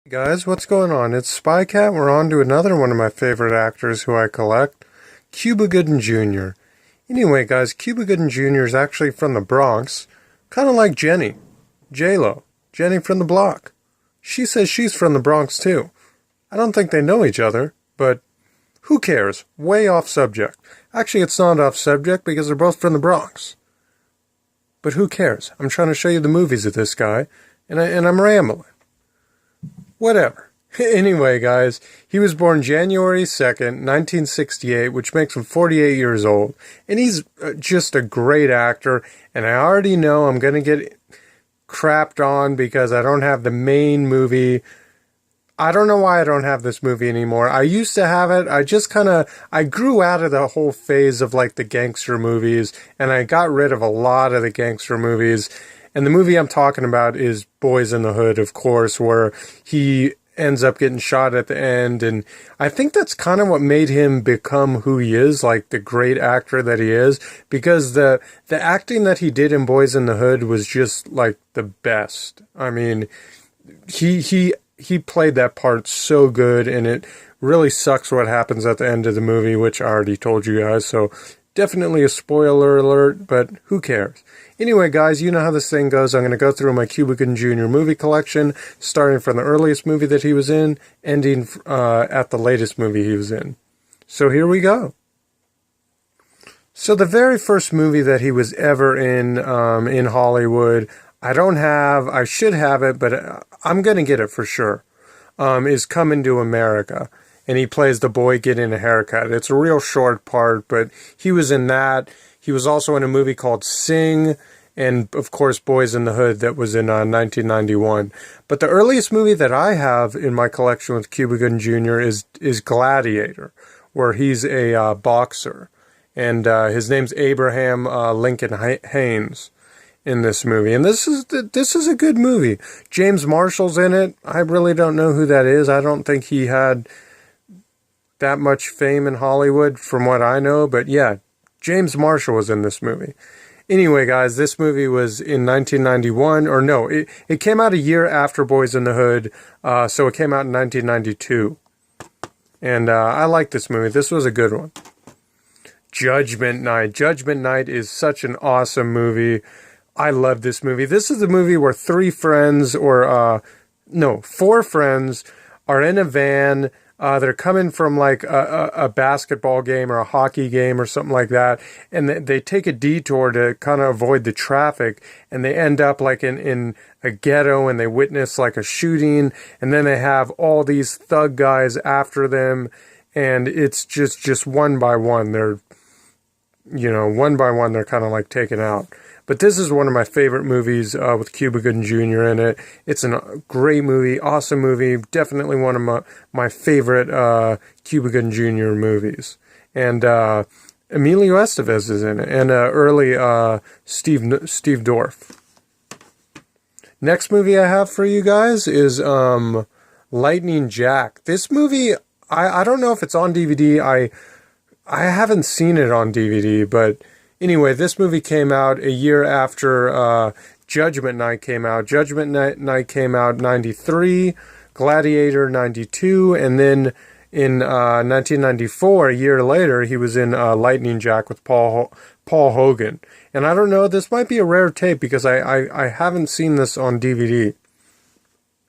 Guys, what's going on? It's Spy Cat. We're on to another one of my favorite actors who I collect, Cuba Gooding Jr. Anyway, guys, Cuba Gooding Jr. is actually from the Bronx, kind of like Jenny, J-Lo, Jenny from the block. She says she's from the Bronx too. I don't think they know each other, but who cares? Way off subject. Actually, it's not off subject because they're both from the Bronx. But who cares? I'm trying to show you the movies of this guy, and I'm rambling. Whatever. Anyway, guys, he was born January 2nd, 1968, which makes him 48 years old. And he's just a great actor. And I already know I'm going to get crapped on because I don't have the main movie. I don't know why I don't have this movie anymore. I used to have it. I grew out of the whole phase of like the gangster movies. And I got rid of a lot of the gangster movies. And the movie I'm talking about is Boys in the Hood, of course, where he ends up getting shot at the end. And I think that's kind of what made him become who he is, like the great actor that he is, because the acting that he did in Boys in the Hood was just like the best. I mean, he played that part so good, and it really sucks what happens at the end of the movie, which I already told you guys. So definitely a spoiler alert, but who cares? Anyway, guys, you know how this thing goes. I'm going to go through my Cuba Gooding Jr. movie collection, starting from the earliest movie that he was in, ending at the latest movie he was in. So here we go. So the very first movie that he was ever in Hollywood, I should have it, but I'm going to get it for sure, is Coming to America. And he plays the boy getting a haircut. It's a real short part, but he was in that. He was also in a movie called Sing, and of course Boys in the Hood that was in 1991. But the earliest movie that I have in my collection with Cuba Gooding Jr. is Gladiator, where he's a boxer. And his name's Abraham Lincoln Haynes in this movie. And this is a good movie. James Marshall's in it. I really don't know who that is. I don't think he had that much fame in Hollywood from what I know, but yeah, James Marshall was in this movie. Anyway, guys, this movie was in 1991, or no, it came out a year after Boys in the Hood, so it came out in 1992. And I like this movie. This was a good one. Judgment Night. Judgment Night is such an awesome movie. I love this movie. This is a movie where four friends are in a van. They're coming from like a basketball game or a hockey game or something like that. And they take a detour to kind of avoid the traffic. And they end up like in a ghetto, and they witness like a shooting. And then they have all these thug guys after them. And it's just one by one. One by one, they're kind of like taken out. But this is one of my favorite movies with Cuba Gooding Jr. in it. It's a great movie, awesome movie, definitely one of my favorite Cuba Gooding Jr. movies. And Emilio Estevez is in it, and early Steve Dorff. Next movie I have for you guys is Lightning Jack. This movie, I don't know if it's on DVD. I haven't seen it on DVD, but anyway, this movie came out a year after Judgment Night came out. Judgment Night came out 93, Gladiator 92, and then in 1994, a year later, he was in Lightning Jack with Paul Hogan. And I don't know, this might be a rare tape because I haven't seen this on DVD.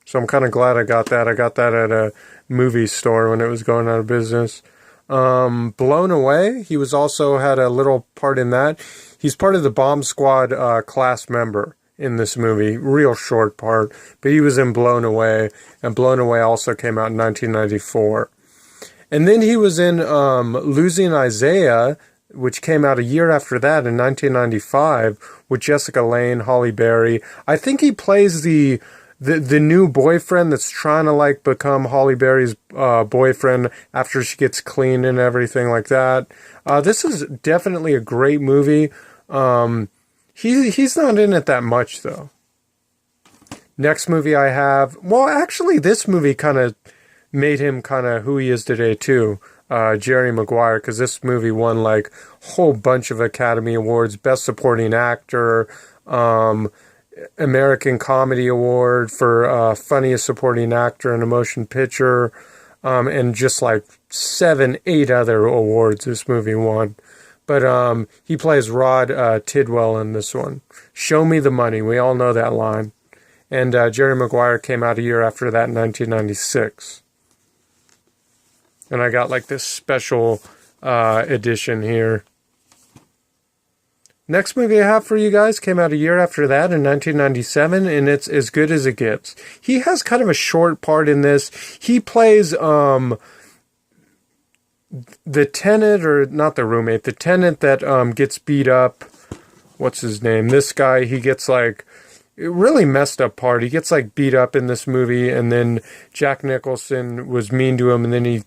So I'm kind of glad I got that. I got that at a movie store when it was going out of business. Blown Away, he was also had a little part in that. He's part of the Bomb Squad class member in this movie. Real short part, but he was in Blown Away, and Blown Away also came out in 1994. And then he was in Losing Isaiah, which came out a year after that in 1995 with Jessica Lange, Halle Berry. I think he plays the new boyfriend that's trying to like become Halle Berry's boyfriend after she gets clean and everything like that. This is definitely a great movie. He's not in it that much though. Next movie I have, well, actually this movie kind of made him kind of who he is today too. Jerry Maguire, because this movie won like a whole bunch of Academy Awards, Best Supporting Actor, American Comedy Award for Funniest Supporting Actor in a Motion Picture, and just like 7, 8 other awards this movie won. But he plays Rod Tidwell in this one. Show me the money. We all know that line. And Jerry Maguire came out a year after that in 1996. And I got like this special edition here. Next movie I have for you guys came out a year after that in 1997, and it's As Good as It Gets. He has kind of a short part in this. He plays the tenant, or not the roommate, the tenant that gets beat up. What's his name? This guy, he gets like a really messed up part. He gets like beat up in this movie, and then Jack Nicholson was mean to him, and then he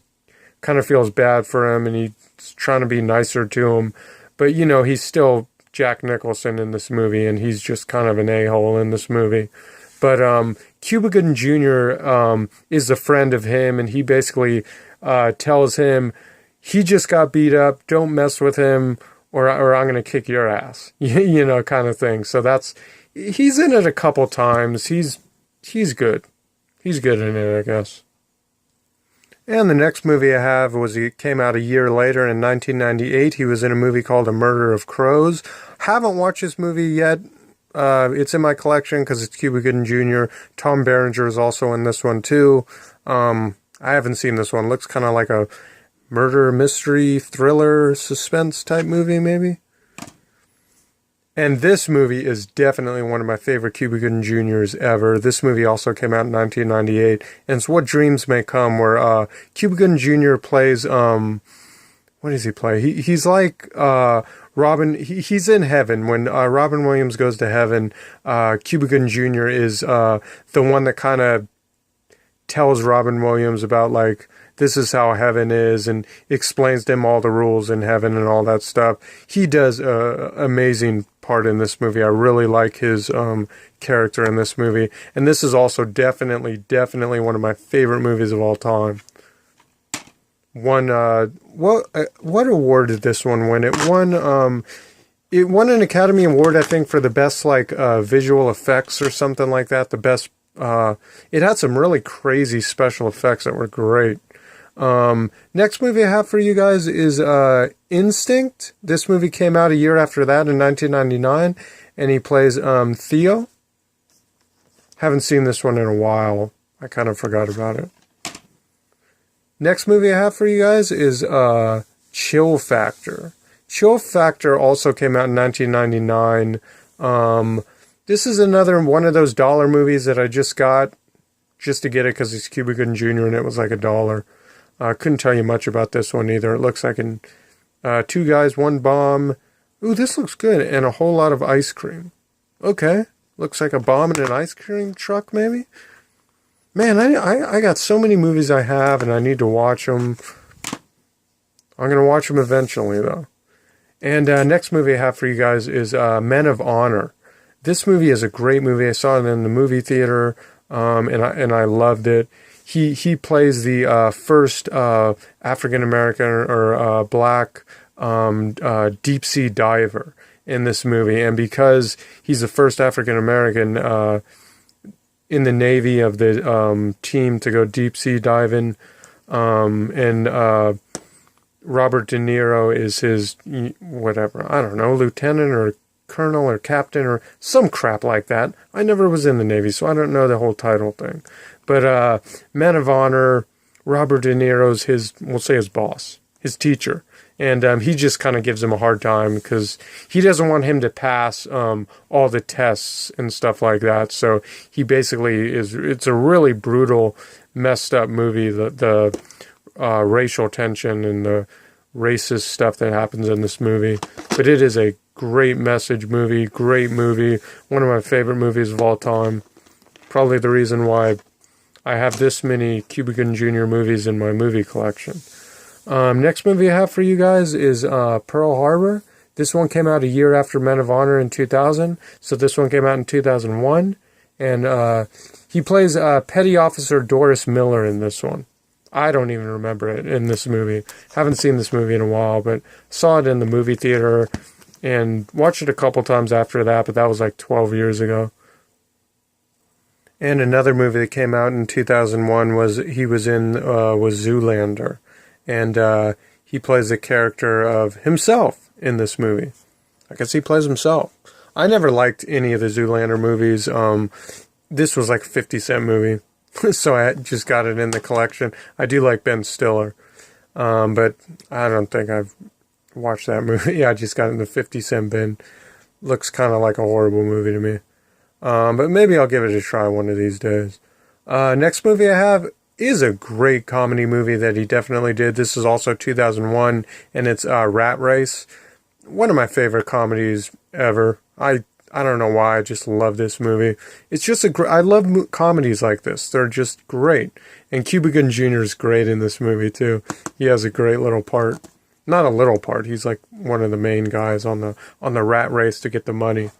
kind of feels bad for him, and he's trying to be nicer to him. But, you know, he's still Jack Nicholson in this movie, and he's just kind of an a-hole in this movie. But Cuba Gooding Jr. Is a friend of him, and he basically tells him, he just got beat up, don't mess with him, or I'm going to kick your ass, you know, kind of thing. So he's in it a couple times. He's good. He's good in it, I guess. And the next movie I have it came out a year later in 1998. He was in a movie called A Murder of Crows. Haven't watched this movie yet. It's in my collection because it's Cuba Gooding Jr. Tom Berenger is also in this one too. I haven't seen this one. Looks kind of like a murder, mystery, thriller, suspense type movie maybe. And this movie is definitely one of my favorite Cuba Gooding Jr.'s ever. This movie also came out in 1998. And it's What Dreams May Come, where Cuba Gooding Jr. plays, what does he play? He's like Robin, he's in heaven. When Robin Williams goes to heaven, Cuba Gooding Jr. is the one that kind of tells Robin Williams about, like, this is how heaven is, and explains to him all the rules in heaven and all that stuff. He does an amazing part in this movie. I really like his character in this movie. And this is also definitely one of my favorite movies of all time. What award did this one win? It won an Academy Award, I think, for the best visual effects or something like that. The best. It had some really crazy special effects that were great. Next movie I have for you guys is Instinct. This movie came out a year after that in 1999, and he plays Theo. Haven't seen this one in a while. I kind of forgot about it. Next movie I have for you guys is Chill Factor. Chill Factor also came out in 1999. This is another one of those dollar movies that I just got just to get it because it's Cuba Gooding Jr. and it was like $1. I couldn't tell you much about this one either. It looks like 2 guys, 1 bomb. Ooh, this looks good. And a whole lot of ice cream. Okay. Looks like a bomb in an ice cream truck, maybe? Man, I got so many movies I have, and I need to watch them. I'm going to watch them eventually, though. And next movie I have for you guys is Men of Honor. This movie is a great movie. I saw it in the movie theater, and I loved it. He plays the first African American or black deep sea diver in this movie, and because he's the first African American in the Navy of the team to go deep sea diving, and Robert De Niro is his whatever, I don't know, lieutenant or colonel or captain or some crap like that. I never was in the Navy, so I don't know the whole title thing. But Men of Honor, Robert De Niro's we'll say his boss, his teacher. And he just kind of gives him a hard time because he doesn't want him to pass all the tests and stuff like that. So he basically it's a really brutal, messed up movie. The racial tension and the racist stuff that happens in this movie. But it is a great message movie, great movie. One of my favorite movies of all time. Probably the reason why I have this many Cuba Gooding Jr. movies in my movie collection. Next movie I have for you guys is Pearl Harbor. This one came out a year after Men of Honor in 2000. So this one came out in 2001. And he plays Petty Officer Doris Miller in this one. I don't even remember it in this movie. Haven't seen this movie in a while, but saw it in the movie theater and watched it a couple times after that, but that was like 12 years ago. And another movie that came out in 2001 was Zoolander, and he plays the character of himself in this movie. I guess he plays himself. I never liked any of the Zoolander movies. This was like a 50-cent movie, so I just got it in the collection. I do like Ben Stiller, but I don't think I've watched that movie. Yeah, I just got it in the 50-cent bin. Looks kind of like a horrible movie to me. But maybe I'll give it a try one of these days. Next movie I have is a great comedy movie that he definitely did. This is also 2001, and it's Rat Race. One of my favorite comedies ever. I don't know why, I just love this movie. It's just I love comedies like this. They're just great. And Cuba Gooding Jr. is great in this movie, too. He has a great little part. Not a little part. He's like one of the main guys on the rat race to get the money.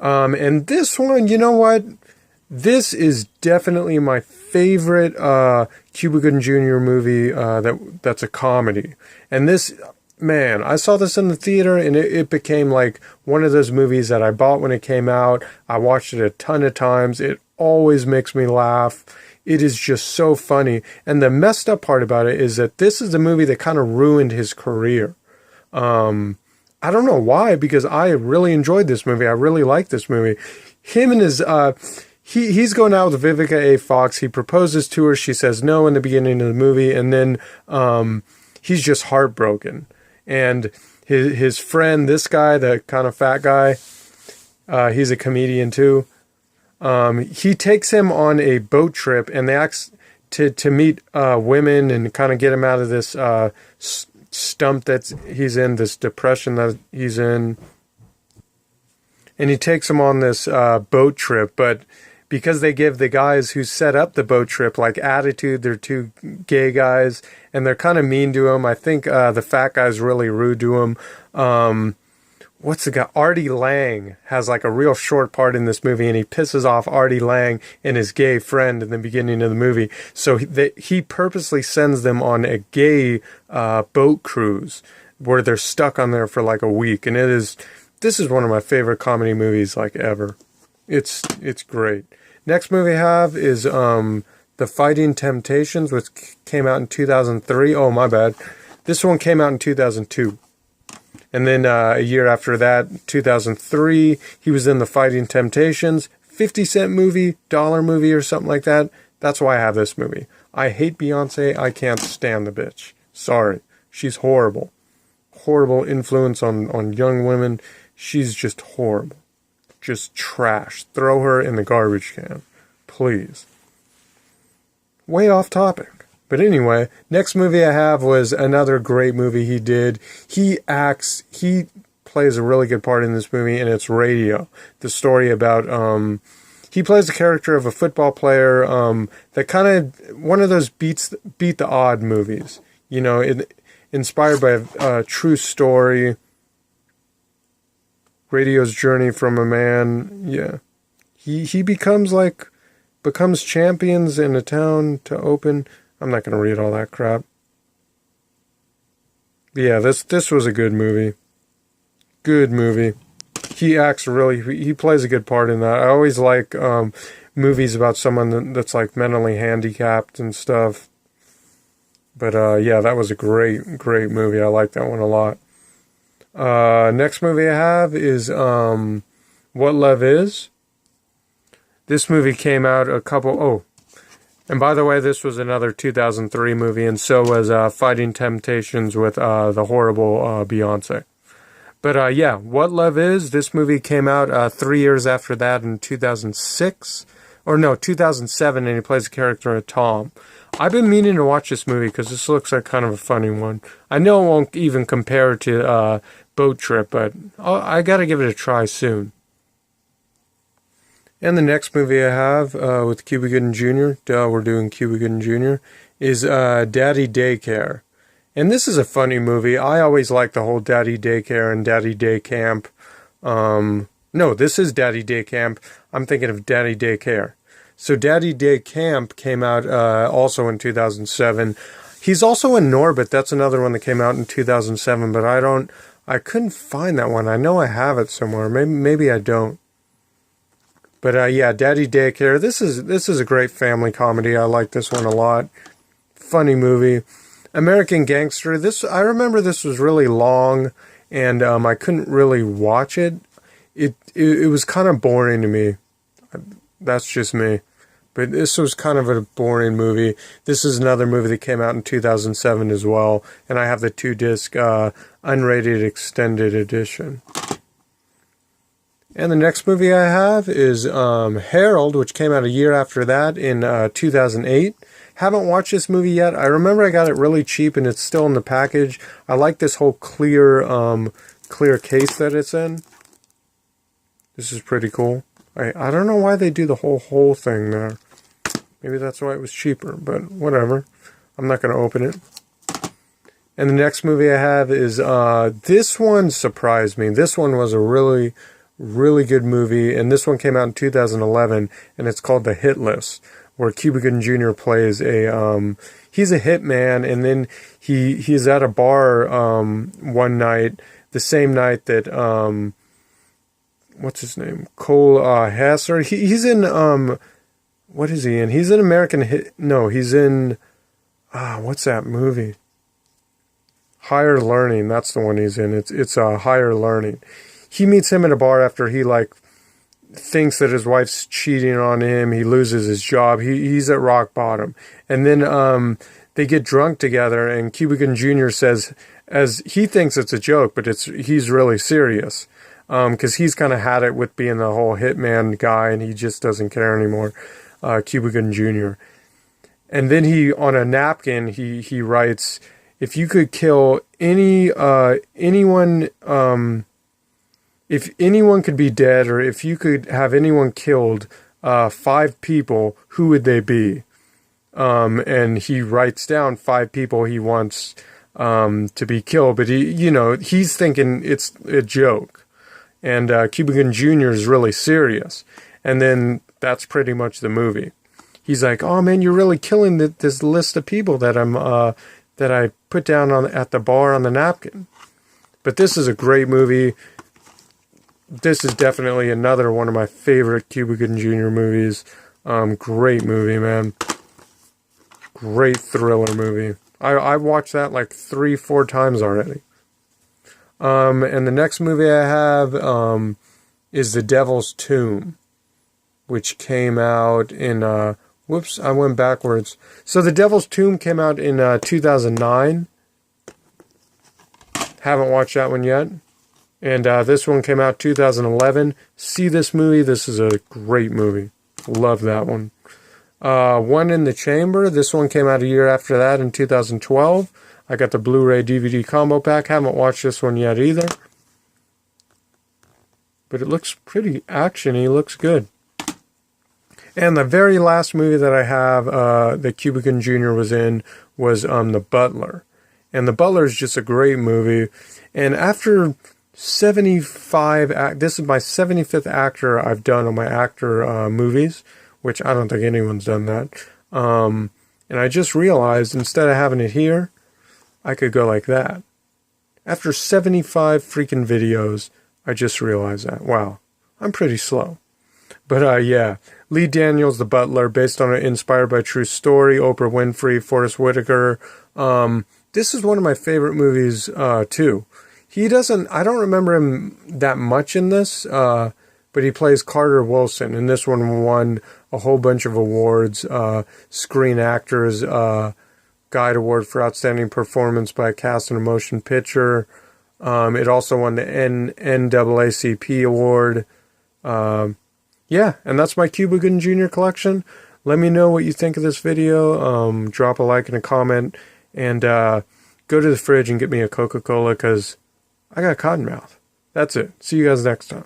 And this one, you know what? This is definitely my favorite Cuba Gooding Jr. movie that's a comedy. And this, man, I saw this in the theater, and it became like one of those movies that I bought when it came out. I watched it a ton of times. It always makes me laugh. It is just so funny. And the messed up part about it is that this is the movie that kind of ruined his career. I don't know why, because I really enjoyed this movie. I really liked this movie. Him and his, he's going out with Vivica A. Fox. He proposes to her. She says no in the beginning of the movie. And then he's just heartbroken. And his friend, this guy, the kind of fat guy, he's a comedian too. He takes him on a boat trip, and they ask to meet women and kind of get him out of this stump that he's in, this depression that he's in. And he takes him on this boat trip, but because they give the guys who set up the boat trip like attitude, they're two gay guys, and they're kind of mean to him. I think the fat guy's really rude to him. What's the guy? Artie Lang has like a real short part in this movie, and he pisses off Artie Lang and his gay friend in the beginning of the movie. So he purposely sends them on a gay boat cruise where they're stuck on there for like a week. And this is one of my favorite comedy movies like ever. It's great. Next movie I have is The Fighting Temptations, which came out in 2003. Oh, my bad. This one came out in 2002. And then a year after that, 2003, he was in The Fighting Temptations, 50-cent movie, dollar movie or something like that. That's why I have this movie. I hate Beyonce. I can't stand the bitch. Sorry. She's horrible. Horrible influence on young women. She's just horrible. Just trash. Throw her in the garbage can. Please. Way off topic. But anyway, next movie I have was another great movie he did. He plays a really good part in this movie, and it's Radio. The story about, he plays the character of a football player, that kind of, one of those beat the odd movies. You know, inspired by a true story. Radio's journey from a man. Yeah. He becomes champions in a town to open. I'm not going to read all that crap. But yeah, this was a good movie. Good movie. He plays a good part in that. I always like movies about someone that's like mentally handicapped and stuff. But yeah, that was a great movie. I like that one a lot. Next movie I have is What Love Is. This movie came out and by the way, this was another 2003 movie, and so was Fighting Temptations with the horrible Beyonce. But yeah, What Love Is, this movie came out 3 years after that in 2006. Or no, 2007, and he plays the character of Tom. I've been meaning to watch this movie because this looks like kind of a funny one. I know it won't even compare to Boat Trip, but I got to give it a try soon. And the next movie I have with Cuba Gooding Jr., we're doing Cuba Gooding Jr., is Daddy Daycare. And this is a funny movie. I always like the whole Daddy Daycare and Daddy Day Camp. No, this is Daddy Day Camp. I'm thinking of Daddy Daycare. So Daddy Day Camp came out also in 2007. He's also in Norbit. That's another one that came out in 2007, but I couldn't find that one. I know I have it somewhere. Maybe I don't. But yeah, Daddy Daycare. This is a great family comedy. I like this one a lot. Funny movie. American Gangster. I remember this was really long, and I couldn't really watch it. It was kind of boring to me. That's just me. But this was kind of a boring movie. This is another movie that came out in 2007 as well, and I have the 2-disc unrated extended edition. And the next movie I have is Harold, which came out a year after that in 2008. Haven't watched this movie yet. I remember I got it really cheap and it's still in the package. I like this whole clear case that it's in. This is pretty cool. I don't know why they do the whole thing there. Maybe that's why it was cheaper, but whatever. I'm not going to open it. And the next movie I have is, this one surprised me. This one was a really good movie, and this one came out in 2011, and it's called The Hit List, where Cuba Gooding Jr. plays he's a hitman, and then he's at a bar one night, the same night that, what's his name? Cole Hasser. He's in, what is he in? He's in American Hit, no, he's in, what's that movie? Higher Learning, that's the one he's in. It's Higher Learning. He meets him at a bar after he thinks that his wife's cheating on him. He loses his job. He's at rock bottom. And then they get drunk together, and Cuba Gooding Jr. says, as he thinks it's a joke, but he's really serious. Because he's kind of had it with being the whole hitman guy, and he just doesn't care anymore. Cuba Gooding Jr. And then on a napkin, he writes, if you could kill anyone, if anyone could be dead, or if you could have anyone killed, 5 people, who would they be? And he writes down 5 people he wants to be killed, but he's thinking it's a joke. And Cuba Gooding Jr. is really serious. And then that's pretty much the movie. He's like, "Oh man, you're really killing this list of people that I put down at the bar on the napkin." But this is a great movie. This is definitely another one of my favorite Cuba Gooding Jr. movies. Great movie, man. Great thriller movie. I watched that like 3-4 times already. And the next movie I have is The Devil's Tomb, which came out in, whoops, I went backwards. So The Devil's Tomb came out in 2009. Haven't watched that one yet. And this one came out 2011. See this movie. This is a great movie. Love that one. One in the Chamber. This one came out a year after that in 2012. I got the Blu-ray DVD combo pack. Haven't watched this one yet either. But it looks pretty actiony. Looks good. And the very last movie that I have that Cuba Gooding Jr. was in was The Butler. And The Butler is just a great movie. And after 75, this is my 75th actor I've done on my actor movies, which I don't think anyone's done that. And I just realized instead of having it here, I could go like that. After 75 freaking videos, I just realized that. Wow, I'm pretty slow. But yeah, Lee Daniels, The Butler, based on an inspired by true story, Oprah Winfrey, Forrest Whitaker. This is one of my favorite movies too. I don't remember him that much in this, but he plays Carter Wilson, and this one won a whole bunch of awards. Screen Actors Guide Award for Outstanding Performance by a Cast in a Motion Picture. It also won the NAACP Award. Yeah, and that's my Cuba Gooding Jr. collection. Let me know what you think of this video. Drop a like and a comment, and go to the fridge and get me a Coca-Cola, because I got cotton mouth. That's it. See you guys next time.